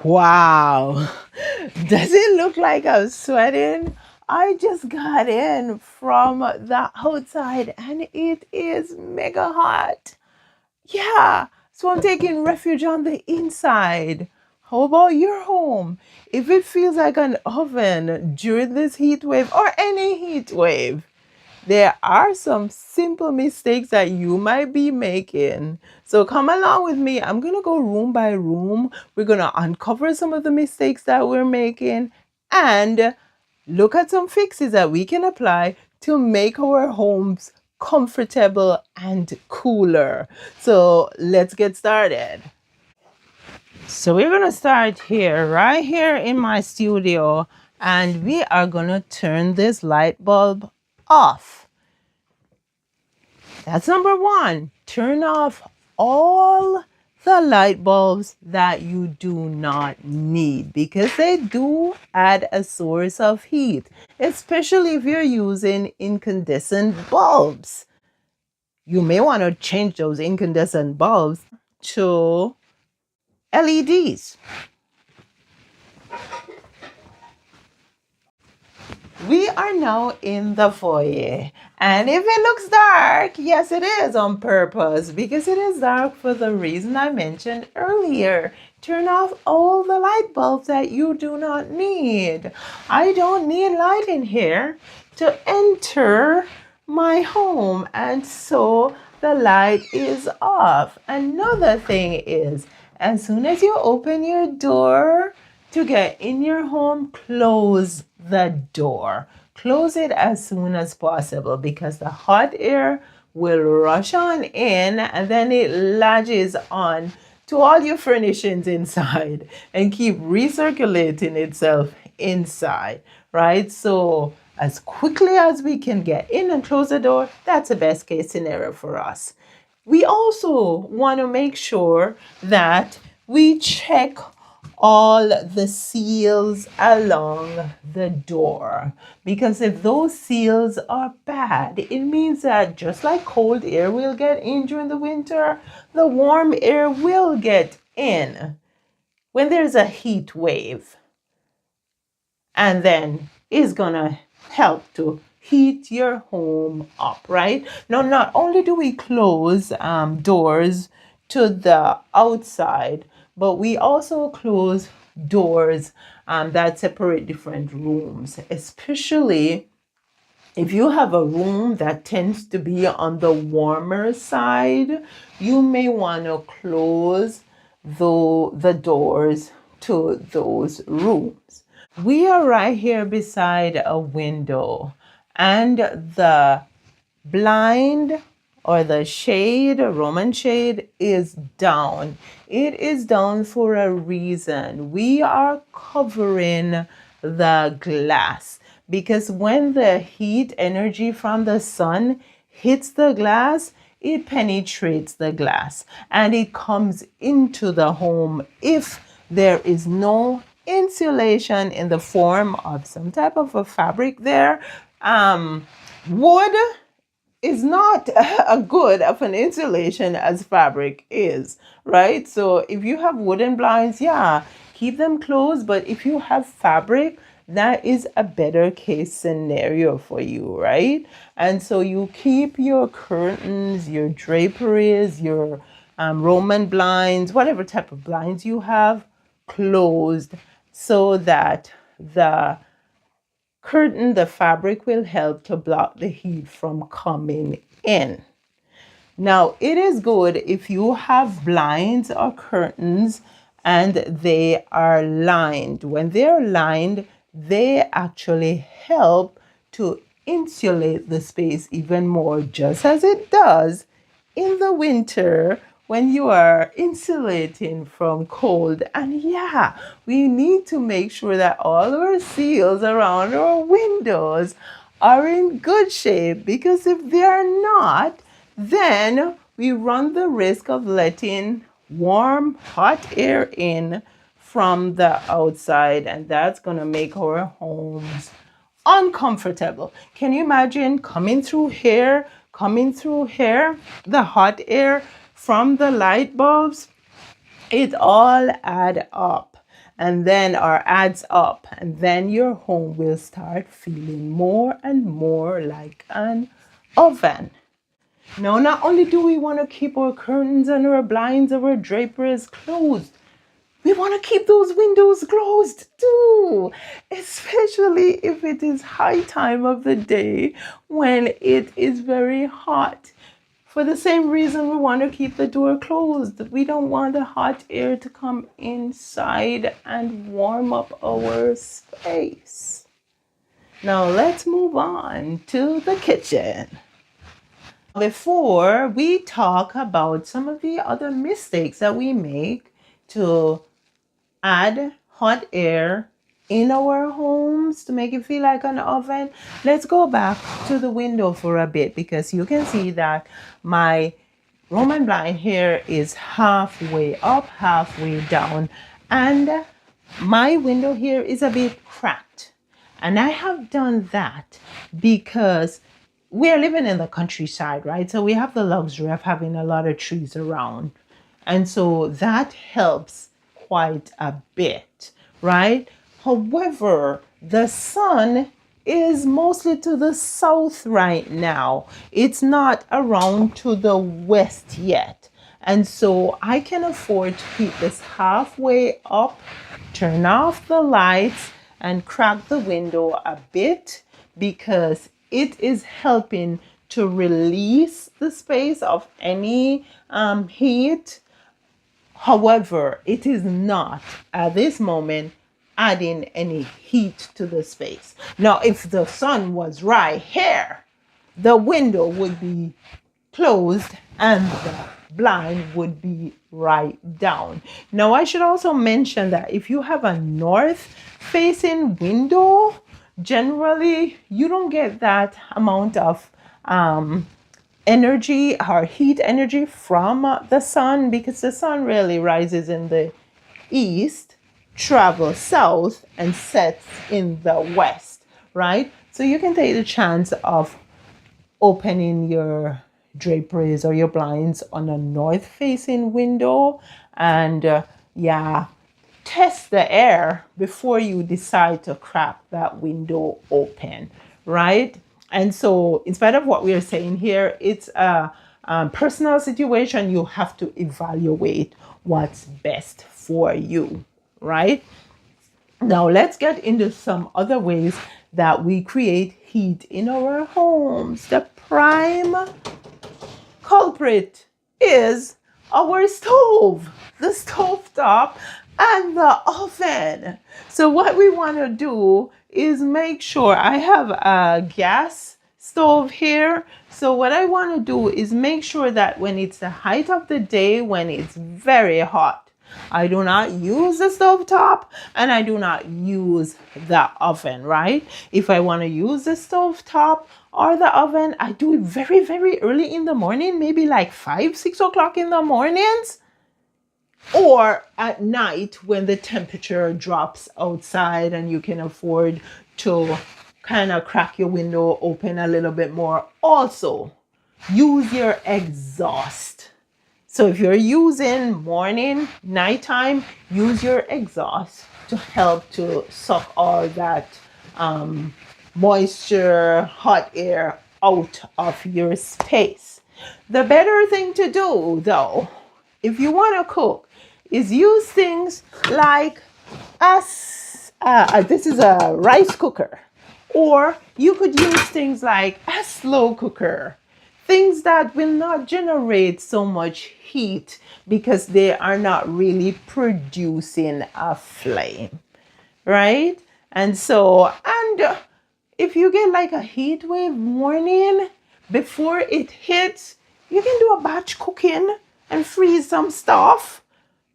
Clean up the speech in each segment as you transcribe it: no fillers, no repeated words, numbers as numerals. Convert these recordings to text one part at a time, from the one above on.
Wow. Does it look like I'm sweating? I just got in from the outside and it is mega hot. Yeah. So I'm taking refuge on the inside. How about your home? If it feels like an oven during this heat wave or any heat wave, there are some simple mistakes that you might be making. So come along with me. I'm going to go room by room. We're going to uncover some of the mistakes that we're making and look at some fixes that we can apply to make our homes comfortable and cooler. So let's get started. So we're going to start here, right here in my studio, and we are going to turn this light bulb off. That's number one. Turn off all the light bulbs that you do not need because they do add a source of heat, especially if you're using incandescent bulbs. You may want to change those incandescent bulbs to LEDs. We are now in the foyer, and if it looks dark, yes, it is on purpose because it is dark for the reason I mentioned earlier. Turn off all the light bulbs that you do not need. I don't need light in here to enter my home, and so the light is off. Another thing is, as soon as you open your door to get in your home, close the door. Close it as soon as possible because the hot air will rush on in and then it latches on to all your furnishings inside and keep recirculating itself inside, right? So as quickly as we can get in and close the door, that's the best case scenario for us. We also want to make sure that we check all the seals along the door, because if those seals are bad, it means that just like cold air will get in during the winter, the warm air will get in when there's a heat wave, and then it's gonna help to heat your home up, right? Now, not only do we close doors to the outside, but we also close doors that separate different rooms, especially if you have a room that tends to be on the warmer side. You may want to close the doors to those rooms. We are right here beside a window, and the blind or the shade, Roman shade, is down. It is down for a reason. We are covering the glass because when the heat energy from the sun hits the glass, it penetrates the glass and it comes into the home if there is no insulation in the form of some type of a fabric there. Wood is not a good of an insulation as fabric is, right? So if you have wooden blinds, yeah, keep them closed. But if you have fabric, that is a better case scenario for you, right? And so you keep your curtains, your draperies, your Roman blinds, whatever type of blinds you have, closed so that the curtain, the fabric, will help to block the heat from coming in. Now, it is good if you have blinds or curtains and they are lined. When they're lined, they actually help to insulate the space even more, just as it does in the winter when you are insulating from cold. And yeah, we need to make sure that all our seals around our windows are in good shape, because if they are not, then we run the risk of letting warm, hot air in from the outside, and that's going to make our homes uncomfortable. Can you imagine coming through here, the hot air from the light bulbs? It all add up. and then or adds up, and then your home will start feeling more and more like an oven. Now, not only do we want to keep our curtains and our blinds and our draperies closed, we want to keep those windows closed too, especially if it is high time of the day when it is very hot. For the same reason, we want to keep the door closed. We don't want the hot air to come inside and warm up our space. Now, let's move on to the kitchen. Before we talk about some of the other mistakes that we make to add hot air in our homes to make it feel like an oven, let's go back to the window for a bit, because you can see that my Roman blind here is halfway up, halfway down, and my window here is a bit cracked. And I have done that because we are living in the countryside, right? So we have the luxury of having a lot of trees around. And so that helps quite a bit, right? However, the sun is mostly to the south right now. It's not around to the west yet. And so I can afford to keep this halfway up, turn off the lights, and crack the window a bit, because it is helping to release the space of any heat. However, it is not at this moment adding any heat to the space. Now, if the sun was right here, the window would be closed and the blind would be right down. Now, I should also mention that if you have a north facing window, generally you don't get that amount of energy or heat energy from the sun, because the sun really rises in the east, travels south, and sets in the west, right? So you can take the chance of opening your draperies or your blinds on a north facing window, and test the air before you decide to crack that window open, right? And so, in spite of what we are saying here, it's a personal situation. You have to evaluate what's best for you, right? Now, let's get into some other ways that we create heat in our homes. The prime culprit is our stove, the stovetop, and the oven. So what we want to do is make sure I have a gas stove here. So what I want to do is make sure that when it's the height of the day, when it's very hot, I do not use the stove top and I do not use the oven, right? If I want to use the stove top or the oven, I do it very, very early in the morning, maybe like 5-6 o'clock in the mornings, or at night when the temperature drops outside and you can afford to kind of crack your window open a little bit more. Also, use your exhaust. So if you're using morning, nighttime, use your exhaust to help to suck all that moisture, hot air out of your space. The better thing to do, though, if you want to cook, is use things like this is a rice cooker, or you could use things like a slow cooker, things that will not generate so much heat because they are not really producing a flame, right? And so, if you get like a heat wave warning before it hits, you can do a batch cooking and freeze some stuff.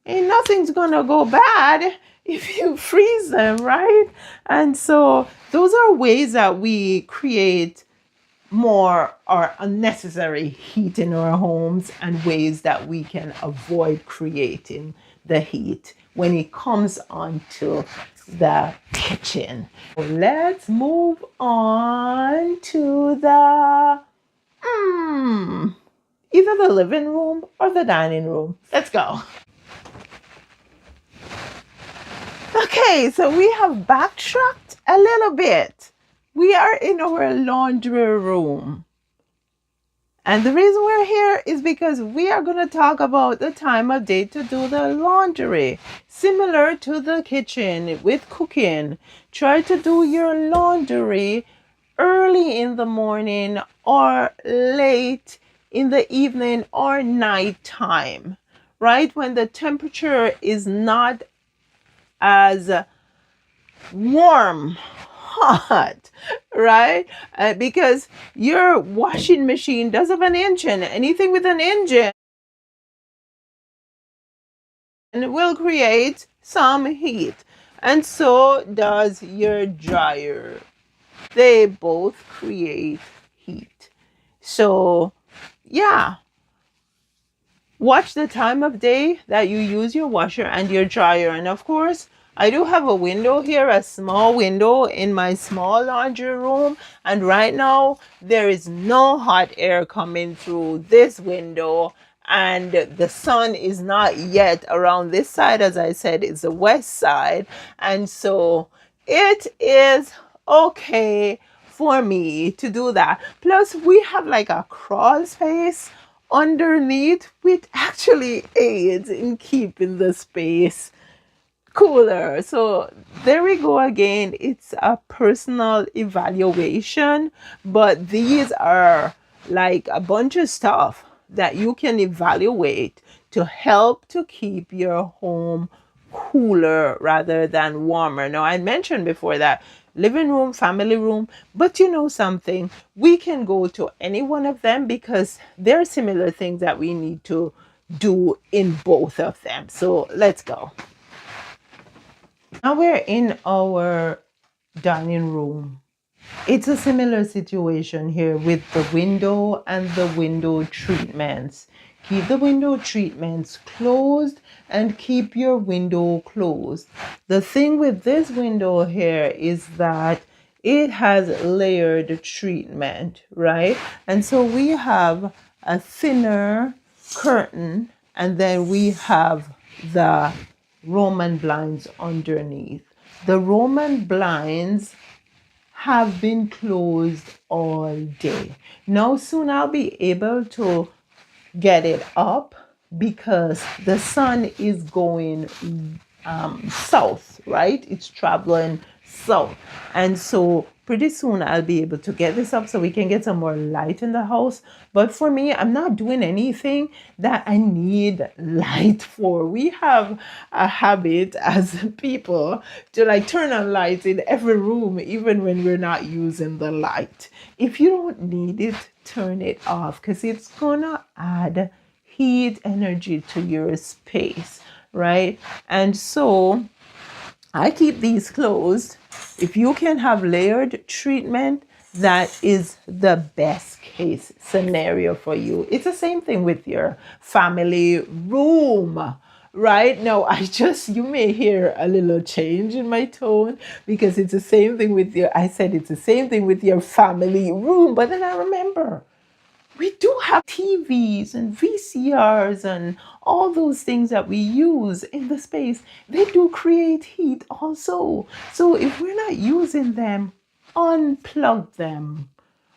And nothing's gonna go bad if you freeze them, right? And so those are ways that we create more or unnecessary heat in our homes, and ways that we can avoid creating the heat when it comes onto the kitchen. Let's move on to the either the living room or the dining room. Let's go. Okay, so we have backtracked a little bit. We are in our laundry room. And the reason we're here is because we are going to talk about the time of day to do the laundry. Similar to the kitchen with cooking. Try to do your laundry early in the morning or late in the evening or nighttime, right? When the temperature is not as warm, hot, right? Because your washing machine does have an engine. Anything with an engine will create some heat. And so does your dryer. They both create heat. So, yeah. Watch the time of day that you use your washer and your dryer. And of course, I do have a window here, a small window in my small laundry room. And right now, there is no hot air coming through this window. And the sun is not yet around this side. As I said, it's the west side. And so it is okay for me to do that. Plus, we have like a crawl space underneath, which actually aids in keeping the space cooler. So there we go again. It's a personal evaluation, but these are like a bunch of stuff that you can evaluate to help to keep your home cooler rather than warmer. Now, I mentioned before that living room, family room, but you know something, we can go to any one of them because there are similar things that we need to do in both of them. So let's go. Now we're in our dining room. It's a similar situation here with the window and the window treatments. Keep the window treatments closed and keep your window closed. The thing with this window here is that it has layered treatment, right? And so we have a thinner curtain and then we have the Roman blinds underneath. The Roman blinds have been closed all day. Now soon I'll be able to get it up because the sun is going south, right? It's traveling south. And so pretty soon I'll be able to get this up so we can get some more light in the house. But for me, I'm not doing anything that I need light for. We have a habit as people to like turn on lights in every room, even when we're not using the light. If you don't need it, turn it off because it's gonna add heat energy to your space, right? And so I keep these closed. If you can have layered treatment, that is the best case scenario for you. It's the same thing with your family room, right? Now, you may hear a little change in my tone because it's the same thing with I said it's the same thing with your family room, but then I remember we do have TVs and VCRs and all those things that we use in the space. They do create heat also. So if we're not using them, unplug them.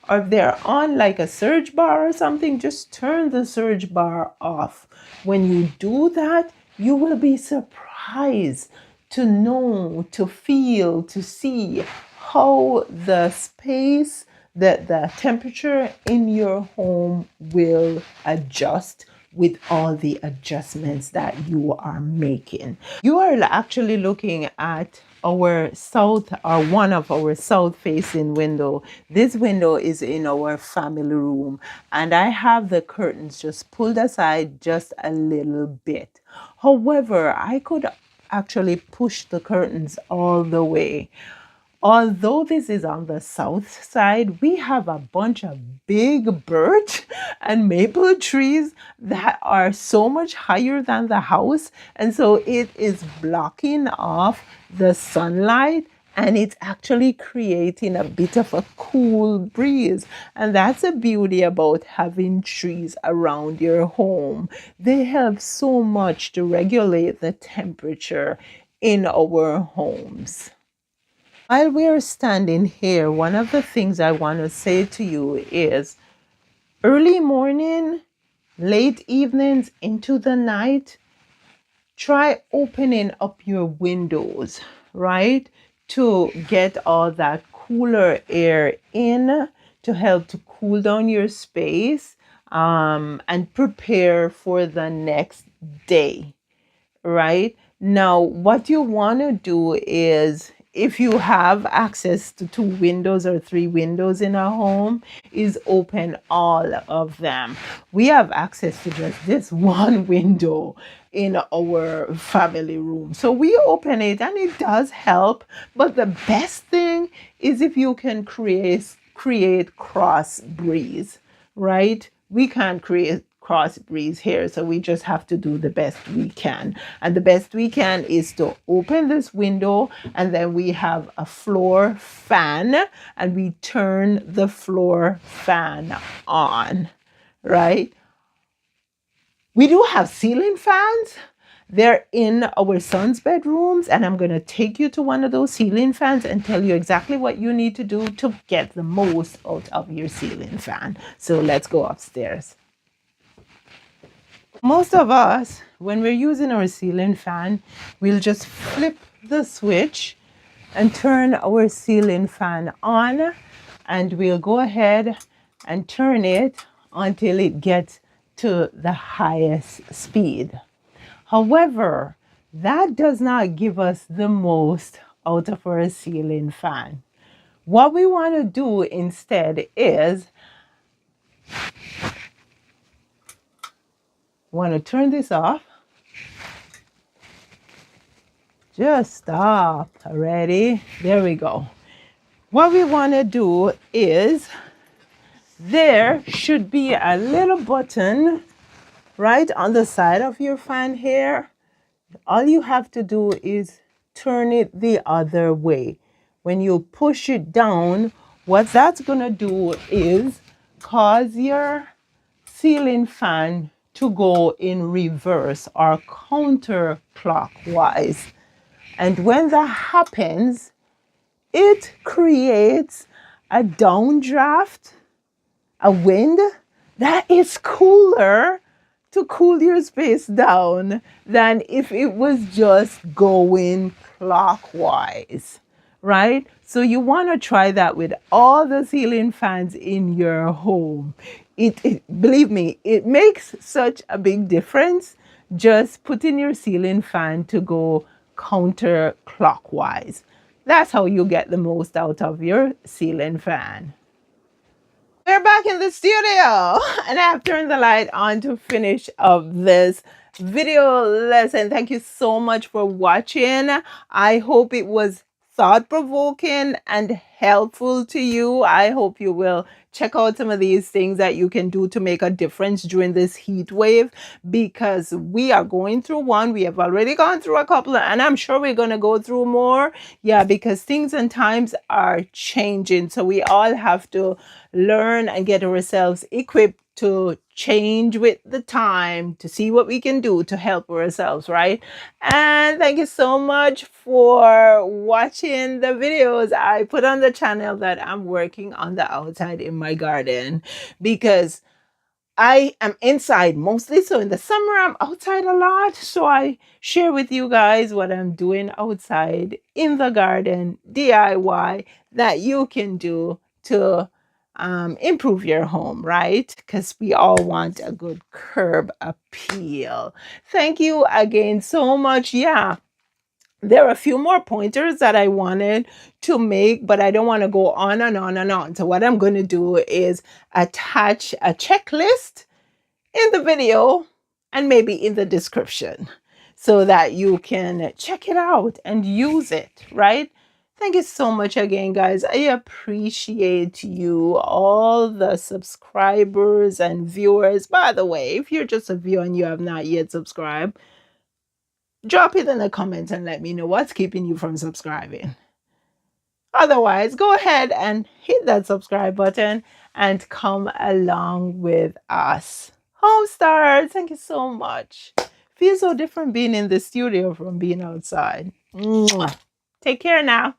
Or if they're on like a surge bar or something, just turn the surge bar off. When you do that, you will be surprised to know, to feel, to see how the space, the temperature in your home will adjust with all the adjustments that you are making. You are actually looking at our south or one of our south facing window. This window is in our family room and I have the curtains just pulled aside just a little bit. However, I could actually push the curtains all the way. Although this is on the south side, we have a bunch of big birch and maple trees that are so much higher than the house. And so it is blocking off the sunlight and it's actually creating a bit of a cool breeze. And that's the beauty about having trees around your home. They help so much to regulate the temperature in our homes. While we are standing here, one of the things I want to say to you is early morning, late evenings into the night, try opening up your windows, right? To get all that cooler air in to help to cool down your space and prepare for the next day, right? Now, what you want to do is if you have access to two windows or three windows in a home, is open all of them. We have access to just this one window in our family room. So we open it and it does help. But the best thing is if you can create cross breeze, right? We can't create cross breeze here, so we just have to do the best we can. And the best we can is to open this window, and then we have a floor fan, and we turn the floor fan on, right? We do have ceiling fans. They're in our son's bedrooms, and I'm going to take you to one of those ceiling fans and tell you exactly what you need to do to get the most out of your ceiling fan. So let's go upstairs. Most of us, when we're using our ceiling fan, we'll just flip the switch and turn our ceiling fan on, and we'll go ahead and turn it until it gets to the highest speed. However, that does not give us the most out of our ceiling fan. What we want to do instead is want to turn this off. Just stop already. There we go. What we want to do is there should be a little button right on the side of your fan here. All you have to do is turn it the other way. When you push it down, what that's going to do is cause your ceiling fan to go in reverse or counterclockwise. And when that happens, it creates a downdraft, a wind that is cooler to cool your space down than if it was just going clockwise, right? So you want to try that with all the ceiling fans in your home. Believe me, it makes such a big difference just putting your ceiling fan to go counterclockwise. That's how you get the most out of your ceiling fan. We're back in the studio and I have turned the light on to finish up this video lesson. Thank you so much for watching. I hope it was thought-provoking and helpful to you. I hope you will check out some of these things that you can do to make a difference during this heat wave, because we are going through one. We have already gone through a couple, and I'm sure we're going to go through more. Yeah, because things and times are changing. So we all have to learn and get ourselves equipped to change with the time, to see what we can do to help ourselves, right? And thank you so much for watching the videos I put on the channel that I'm working on the outside in my garden, because I am inside mostly. So in the summer, I'm outside a lot. So I share with you guys what I'm doing outside in the garden, DIY, that you can do to improve your home, right? Because we all want a good curb appeal. Thank you again so much. Yeah, there are a few more pointers that I wanted to make, but I don't want to go on and on and on. So what I'm going to do is attach a checklist in the video and maybe in the description so that you can check it out and use it, right? Thank you so much again, guys. I appreciate you, all the subscribers and viewers. By the way, if you're just a viewer and you have not yet subscribed, drop it in the comments and let me know what's keeping you from subscribing. Otherwise, go ahead and hit that subscribe button and come along with us. Home stars, thank you so much. Feels so different being in the studio from being outside. Mwah. Take care now.